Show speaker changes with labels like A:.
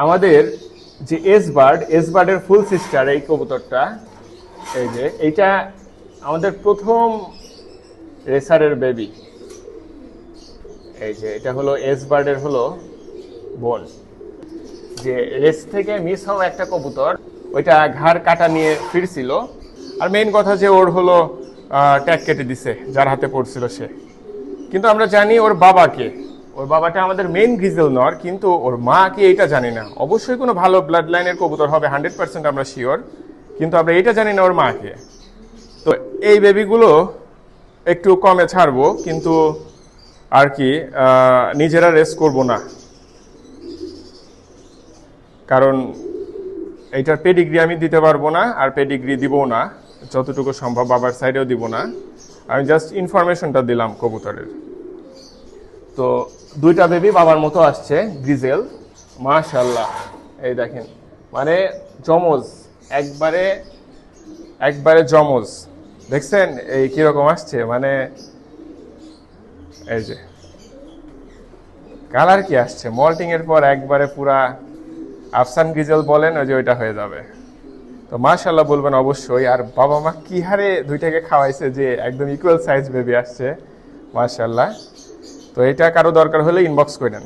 A: আমাদের যে এস বার্ডের ফুল সিস্টার এই কবুতরটা, এই যে এইটা আমাদের প্রথম রেসারের বেবি। এই যে এটা হলো এস বার্ডের হলো বোন, যে রেস থেকে মিস হওয়া একটা কবুতর, ওইটা ঘাড় কাটা নিয়ে ফিরছিল। আর মেইন কথা যে ওর হলো ট্যাগ কেটে দিছে যার হাতে পড়ছিল সে। কিন্তু আমরা জানি ওর বাবাকে, ওর বাবাটা আমাদের মেইন গ্রিজেল নর, কিন্তু ওর মা কি এটা জানি না। অবশ্যই কোনো ভালো ব্লাড লাইনের কবুতর হবে 100% আমরা শিওর, কিন্তু আমরা এটা জানি না ওর মাকে। তো এই বেবিগুলো একটু কমে ছাড়বো, কিন্তু আর কি নিজেরা রেস করব না, কারণ এইটার পেডিগ্রি আমি দিতে পারবো না, আর পেডিগ্রি দিবও না, যতটুকু সম্ভব বাবার সাইডেও দিব না। আমি জাস্ট ইনফরমেশনটা দিলাম কবুতরের। তো দুইটা বেবি বাবার মতো আসছে গ্রিজেল, মাশাআল্লাহ। এই দেখেন, মানে জমজ, একবারে একবারে জমজ। দেখছেন এই কিরকম আসছে, মানে এই যে কালার কি আসছে, মল্টিং এর পর একবারে পুরা আফসান গ্রিজেল বলেন, ওই যে ওইটা হয়ে যাবে। তো মাশাআল্লাহ বলবেন অবশ্যই। আর বাবা মা কি হারে দুইটাকে খাওয়াইছে যে একদম ইকুয়াল সাইজ বেবি আসছে, মাশাআল্লাহ। তো এটা কারো দরকার হলে ইনবক্স করে নেন।